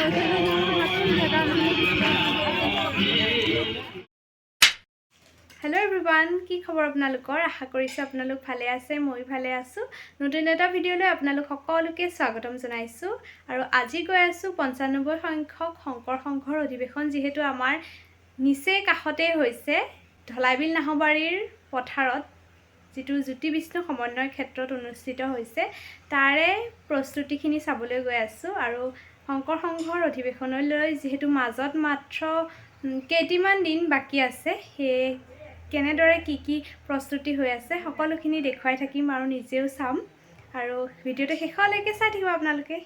Hello' everyone, কি খবৰ আপোনালোকৰ? আশা কৰিছোঁ আপোনালোক ভালে আছে, মই ভালে আছোঁ। নতুন এটা ভিডিঅ'লৈ আপোনালোক সকলোকে স্বাগতম জনাইছোঁ। আৰু আজি গৈ আছোঁ 95 সংখ্যক শংকৰ সংঘৰ অধিৱেশন, যিহেতু আমাৰ নিচেই কাষতেই হৈছে ঢলাইবিল নাহবাৰীৰ পথাৰত যিটো জ্যোতি বিষ্ণু সমন্বয় ক্ষেত্ৰত অনুষ্ঠিত হৈছে, তাৰে প্ৰস্তুতিখিনি চাবলৈ গৈ আছোঁ। আৰু শংকৰ সংঘৰ অধিৱেশনলৈ যিহেতু মাজত মাত্ৰ কেইটিমান দিন বাকী আছে, সেয়ে কেনেদৰে কি প্ৰস্তুতি হৈ আছে সকলোখিনি দেখুৱাই থাকিম আৰু নিজেও চাম। আৰু ভিডিঅ'টো শেষলৈকে চাই থাকিব আপোনালোকে।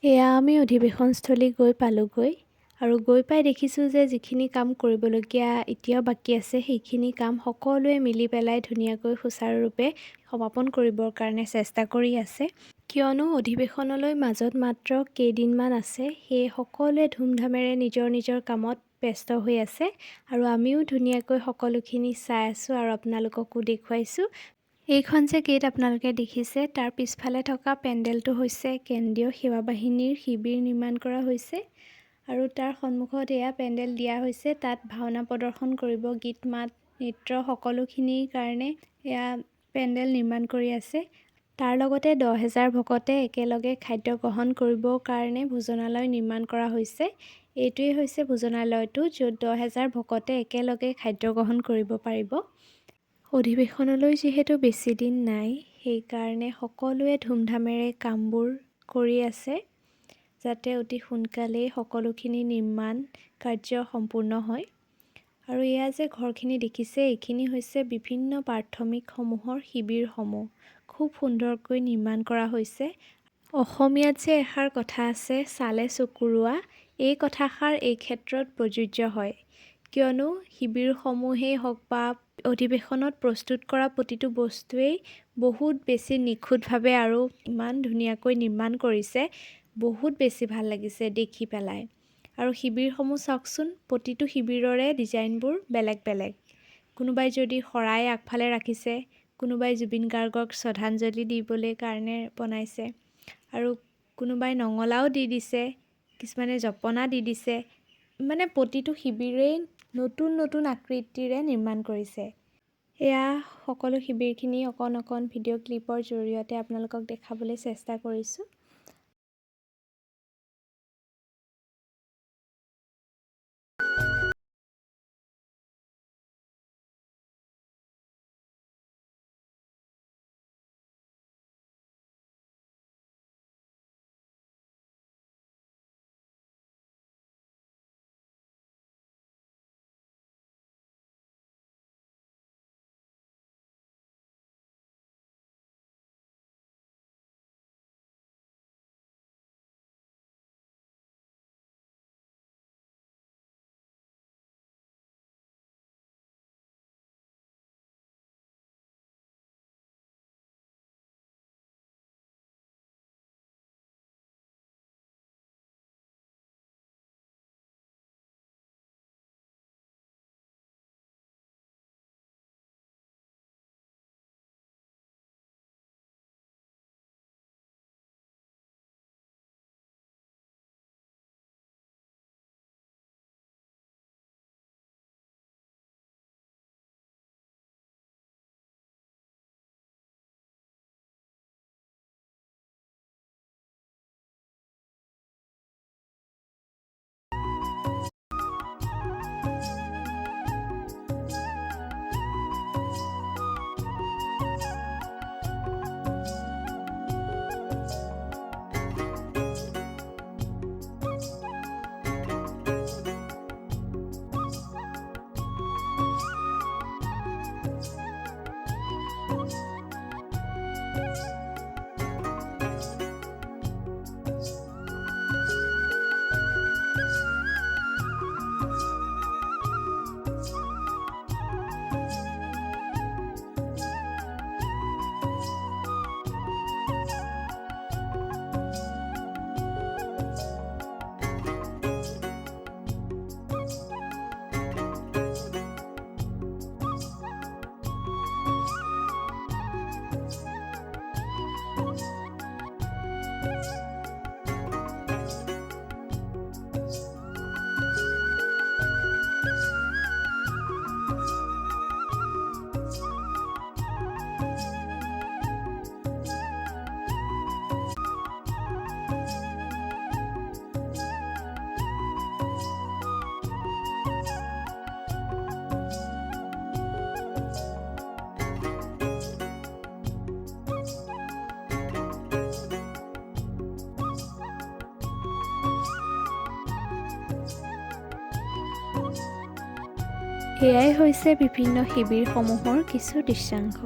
এয়া আমি অধিৱেশনস্থলী গৈ পালোঁগৈ আৰু গৈ পাই দেখিছোঁ যে যিখিনি কাম কৰিবলগীয়া এতিয়াও বাকী আছে, সেইখিনি কাম সকলোৱে মিলি পেলাই ধুনীয়াকৈ সুচাৰুৰূপে সমাপন কৰিবৰ কাৰণে চেষ্টা কৰি আছে। কিয়নো অধিৱেশনলৈ মাজত মাত্ৰ কেইদিনমান আছে, সেয়ে সকলোৱে ধুমধামেৰে নিজৰ নিজৰ কামত ব্যস্ত হৈ আছে। আৰু আমিও ধুনীয়াকৈ সকলোখিনি চাই আছোঁ আৰু আপোনালোককো দেখুৱাইছোঁ। এইখন যে গেট আপোনালোকে দেখিছে, তাৰ পিছফালে থকা পেণ্ডেলটো হৈছে কেন্দ্ৰীয় সেৱা বাহিনীৰ শিবিৰ নিৰ্মাণ কৰা হৈছে। আৰু তাৰ সন্মুখত এয়া পেণ্ডেল দিয়া হৈছে, তাত ভাওনা প্ৰদৰ্শন কৰিব, গীত মাত নৃত্য সকলোখিনিৰ কাৰণে এয়া পেণ্ডেল নিৰ্মাণ কৰি আছে। তাৰ লগতে 10,000 ভকতে একেলগে খাদ্য গ্ৰহণ কৰিবৰ কাৰণে ভোজনালয় নিৰ্মাণ কৰা হৈছে। এইটোৱেই হৈছে ভোজনালয়টো, য'ত 10,000 ভকতে একেলগে খাদ্য গ্ৰহণ কৰিব পাৰিব। অধিৱেশনলৈ যিহেতু বেছি দিন নাই, সেইকাৰণে সকলোৱে ধুমধামেৰে কামবোৰ কৰি আছে, যাতে অতি সোনকালেই সকলোখিনি নিৰ্মাণ কাৰ্য সম্পূৰ্ণ হয়। আৰু এয়া যে ঘৰখিনি দেখিছে, এইখিনি হৈছে বিভিন্ন প্ৰাথমিকসমূহৰ শিবিৰসমূহ। খুব সুন্দৰকৈ নিৰ্মাণ কৰা হৈছে। অসমীয়াত যে এষাৰ কথা আছে, চালে চকুৰোৱা, এই কথাষাৰ এই ক্ষেত্ৰত প্ৰযোজ্য হয়। কিয়নো শিবিৰসমূহেই হওক বা অধিৱেশনত প্ৰস্তুত কৰা প্ৰতিটো বস্তুৱেই বহুত বেছি নিখুঁতভাৱে আৰু ইমান ধুনীয়াকৈ নিৰ্মাণ কৰিছে, বহুত বেছি ভাল লাগিছে দেখি পেলাই। আৰু শিবিৰসমূহ চাওকচোন, প্ৰতিটো শিবিৰৰে ডিজাইনবোৰ বেলেগ বেলেগ। কোনোবাই যদি শৰাই আগফালে ৰাখিছে, কোনোবাই জুবিন গাৰ্গক শ্ৰদ্ধাঞ্জলি দিবলৈ কাৰণে বনাইছে, আৰু কোনোবাই নঙলাও দি দিছে, কিছুমানে জপনা দি দিছে। মানে প্ৰতিটো শিবিৰেই নতুন নতুন আকৃতিৰে নিৰ্মাণ কৰিছে। এয়া সকলো শিবিৰখিনি অকণ অকণ ভিডিঅ' ক্লিপৰ জৰিয়তে আপোনালোকক দেখাবলৈ চেষ্টা কৰিছোঁ। এয়াই হৈছে বিভিন্ন শিবিৰসমূহৰ কিছু দৃশ্যাংশ।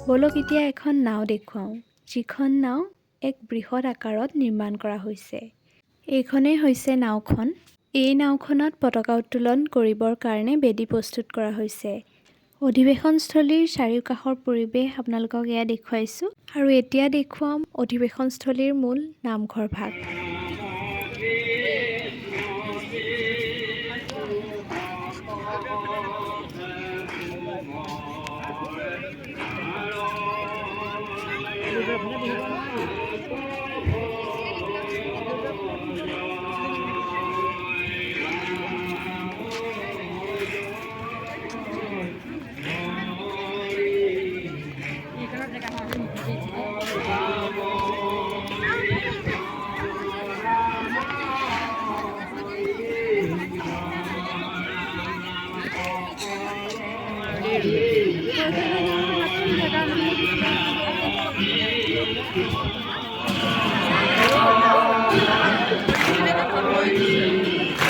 বলক এতিয়া এখন নাও দেখুৱাওঁ, যিখন নাও এক বৃহৎ আকাৰত নিৰ্মাণ কৰা হৈছে। এইখনেই হৈছে নাওখন। এই নাওখনত পতাকা উত্তোলন কৰিবৰ কাৰণে বেদী প্ৰস্তুত কৰা হৈছে। অধিৱেশনস্থলীৰ চাৰিওকাষৰ পৰিৱেশ আপোনালোকক এয়া দেখুৱাইছোঁ আৰু এতিয়া দেখুৱাম অধিৱেশনস্থলীৰ মূল নামঘৰ ভাগ।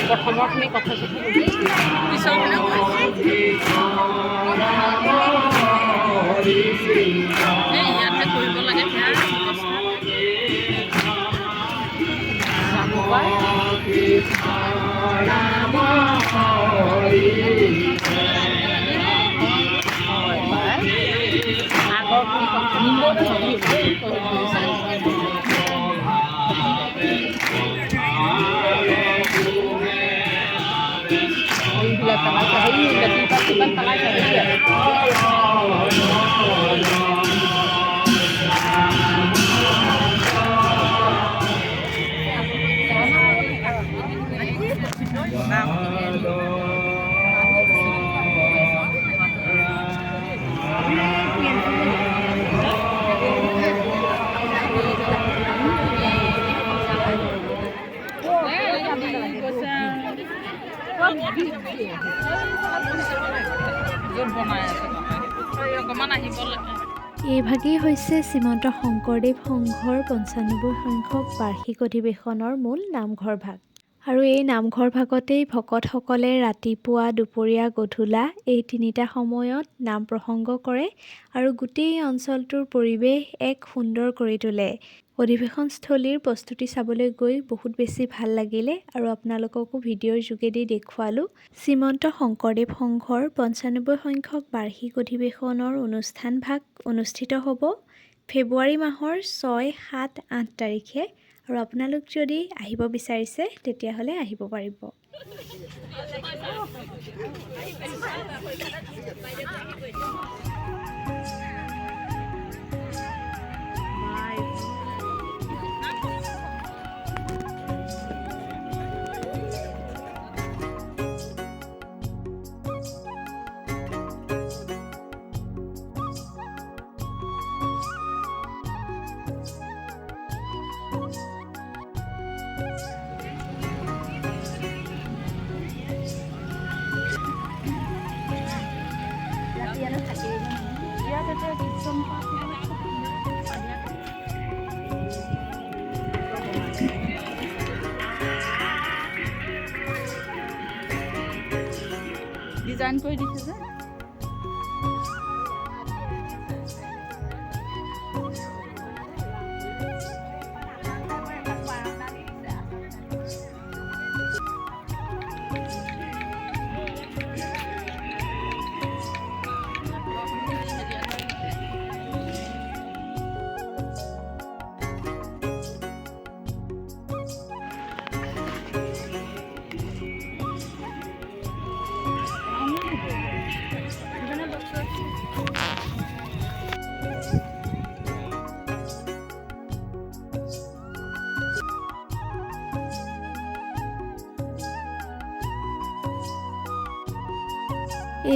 প্ৰথমৰখিনি কথা ইয়াতে কৰিব লাগে এইভাগেই হৈছে শ্ৰীমন্ত শংকৰদেৱ সংঘৰ ৯৫ সংখ্যক বাৰ্ষিক অধিৱেশনৰ মূল নামঘৰ ভাগ। আৰু এই নামঘৰ ভাগতেই ভকতসকলে ৰাতিপুৱা, দুপৰীয়া, গধূলা এই তিনিটা সময়ত নাম প্ৰসংগ কৰে আৰু গোটেই অঞ্চলটোৰ পৰিৱেশ এক সুন্দৰ কৰি তোলে। অধিৱেশনস্থলীৰ প্ৰস্তুতি চাবলৈ গৈ বহুত বেছি ভাল লাগিলে আৰু আপোনালোককো ভিডিঅ'ৰ যোগেদি দেখুৱালোঁ। শ্ৰীমন্ত শংকৰদেৱ সংঘৰ ৯৫ সংখ্যক বাৰ্ষিক অধিৱেশনৰ অনুষ্ঠান ভাগ অনুষ্ঠিত হ'ব ফেব্ৰুৱাৰী মাহৰ ৬, ৭, ৮ তাৰিখে। আৰু আপোনালোক যদি আহিব বিচাৰিছে তেতিয়াহ'লে আহিব পাৰিব। ডিজাইন কৰি দিছে যে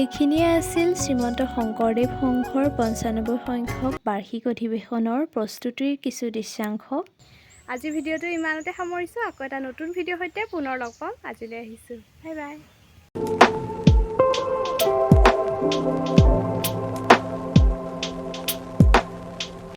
এইখিনিয়ে আছিল শ্ৰীমন্ত শংকৰদেৱ সংঘৰ ৯৫ সংখ্যক বাৰ্ষিক অধিৱেশনৰ প্ৰস্তুতিৰ কিছু দৃশ্যাংশ। আজি ভিডিঅ'টো ইমানতে সামৰিছোঁ। আকৌ এটা নতুন ভিডিঅ'ৰ সৈতে পুনৰ লগ পাম। আজিলৈ আহিছোঁ। Bye bye.